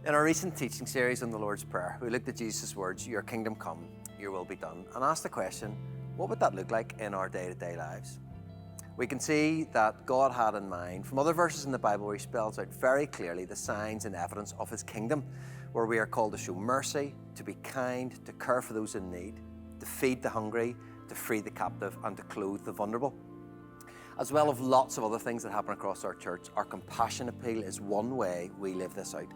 In our recent teaching series on the Lord's Prayer, we looked at Jesus' words, "Your kingdom come, your will be done," and asked the question, what would that look like in our day-to-day lives? We can see that God had in mind, from other verses in the Bible where he spells out very clearly the signs and evidence of his kingdom, where we are called to show mercy, to be kind, to care for those in need, to feed the hungry, to free the captive, and to clothe the vulnerable. As well as lots of other things that happen across our church, our compassion appeal is one way we live this out.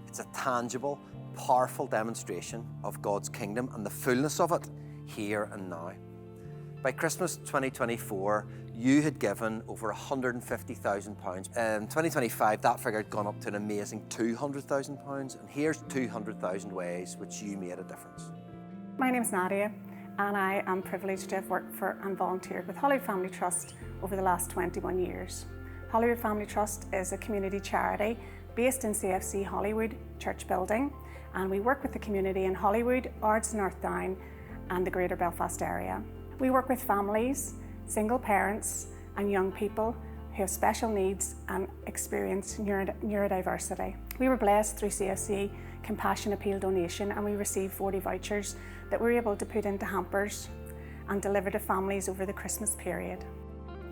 It's a tangible, powerful demonstration of God's kingdom and the fullness of it here and now. By Christmas 2024, you had given over £150,000. In 2025, that figure had gone up to an amazing £200,000, and here's 200,000 ways which you made a difference. My name's Nadia, and I am privileged to have worked for and volunteered with Hollywood Family Trust over the last 21 years. Hollywood Family Trust is a community charity based in CFC Hollywood Church Building, and we work with the community in Hollywood, Ards and North Down and the Greater Belfast area. We work with families, single parents and young people who have special needs and experience neurodiversity. We were blessed through CFC Compassion Appeal donation, and we received 40 vouchers that we were able to put into hampers and deliver to families over the Christmas period.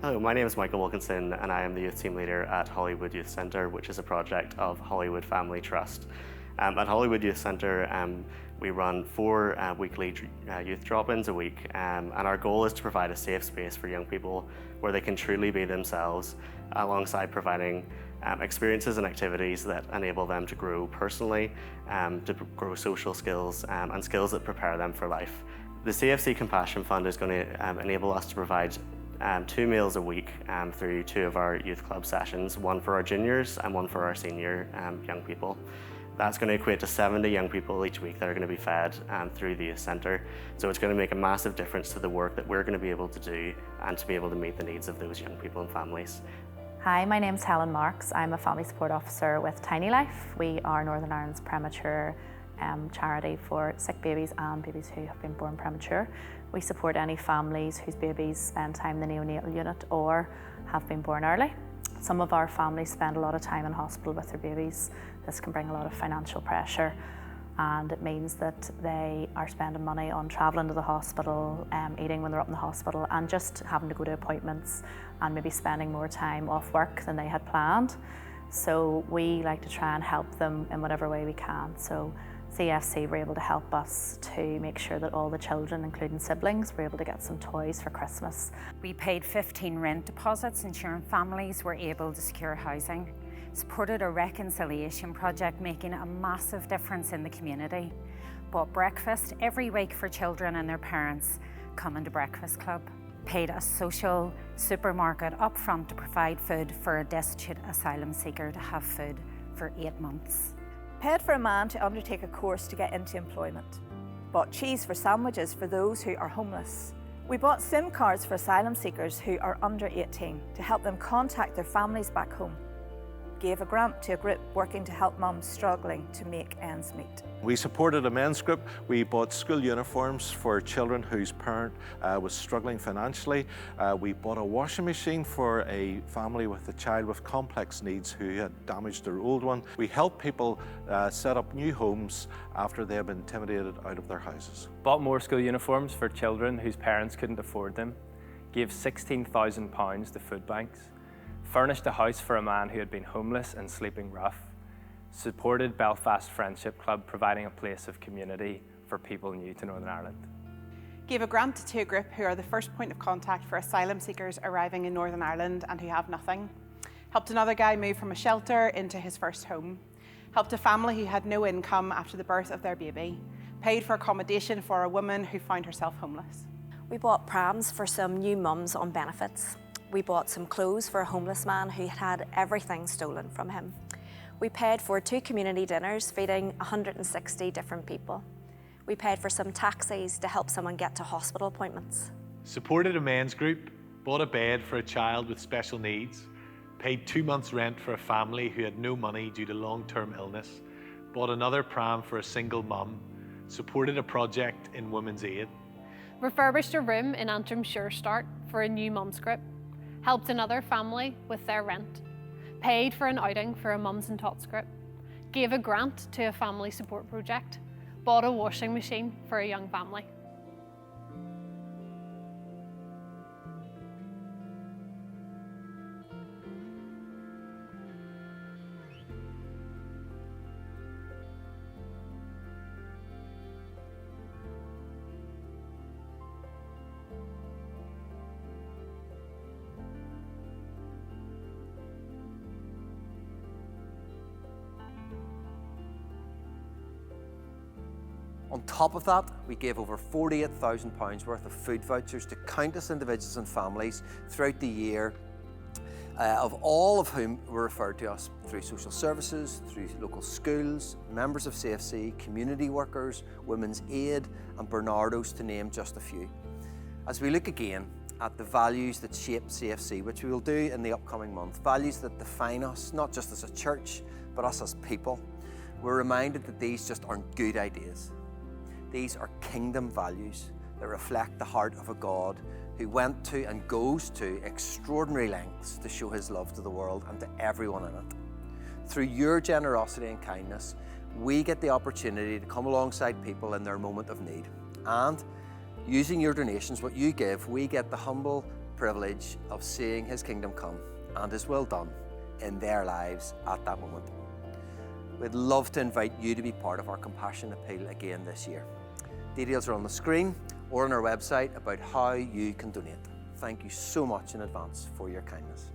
Hello, my name is Michael Wilkinson and I am the Youth Team Leader at Hollywood Youth Centre, which is a project of Hollywood Family Trust. At Hollywood Youth Centre, we run 4 weekly youth drop-ins a week, and our goal is to provide a safe space for young people where they can truly be themselves, alongside providing experiences and activities that enable them to grow personally, to grow social skills and skills that prepare them for life. The CFC Compassion Fund is going to enable us to provide 2 meals a week through 2 of our youth club sessions, one for our juniors and one for our senior young people. That's going to equate to 70 young people each week that are going to be fed through the youth centre. So it's going to make a massive difference to the work that we're going to be able to do and to be able to meet the needs of those young people and families. Hi, my name's Helen Marks. I'm a Family Support Officer with Tiny Life. We are Northern Ireland's premature charity for sick babies and babies who have been born premature. We support any families whose babies spend time in the neonatal unit or have been born early. Some of our families spend a lot of time in hospital with their babies. This can bring a lot of financial pressure, and it means that they are spending money on travelling to the hospital, eating when they're up in the hospital, and just having to go to appointments and maybe spending more time off work than they had planned. So we like to try and help them in whatever way we can. So CFC were able to help us to make sure that all the children, including siblings, were able to get some toys for Christmas. We paid 15 rent deposits, ensuring families were able to secure housing. Supported a reconciliation project, making a massive difference in the community. Bought breakfast every week for children and their parents coming to Breakfast Club. Paid a social supermarket up front to provide food for a destitute asylum seeker to have food for 8 months. Paid for a man to undertake a course to get into employment. Bought cheese for sandwiches for those who are homeless. We bought SIM cards for asylum seekers who are under 18 to help them contact their families back home. Gave a grant to a group working to help mums struggling to make ends meet. We supported a men's group. We bought school uniforms for children whose parent was struggling financially. We bought a washing machine for a family with a child with complex needs who had damaged their old one. We helped people set up new homes after they had been intimidated out of their houses. Bought more school uniforms for children whose parents couldn't afford them. Gave £16,000 to food banks. Furnished a house for a man who had been homeless and sleeping rough. Supported Belfast Friendship Club, providing a place of community for people new to Northern Ireland. Gave a grant to a group who are the first point of contact for asylum seekers arriving in Northern Ireland and who have nothing. Helped another guy move from a shelter into his first home. Helped a family who had no income after the birth of their baby. Paid for accommodation for a woman who found herself homeless. We bought prams for some new mums on benefits. We bought some clothes for a homeless man who had everything stolen from him. We paid for 2 community dinners feeding 160 different people. We paid for some taxis to help someone get to hospital appointments. Supported a men's group, bought a bed for a child with special needs, paid 2 months' rent for a family who had no money due to long-term illness, bought another pram for a single mum, supported a project in Women's Aid. Refurbished a room in Antrim Sure Start for a new mums group. Helped another family with their rent, paid for an outing for a Mums and Tots group, gave a grant to a family support project, bought a washing machine for a young family. On top of that, we gave over £48,000 worth of food vouchers to countless individuals and families throughout the year, of all of whom were referred to us through social services, through local schools, members of CFC, community workers, Women's Aid and Bernardo's, to name just a few. As we look again at the values that shape CFC, which we will do in the upcoming month, values that define us, not just as a church, but us as people, we're reminded that these just aren't good ideas. These are kingdom values that reflect the heart of a God who went to and goes to extraordinary lengths to show his love to the world and to everyone in it. Through your generosity and kindness, we get the opportunity to come alongside people in their moment of need. And using your donations, what you give, we get the humble privilege of seeing his kingdom come and his will done in their lives at that moment. We'd love to invite you to be part of our Compassion Appeal again this year. Details are on the screen or on our website about how you can donate. Thank you so much in advance for your kindness.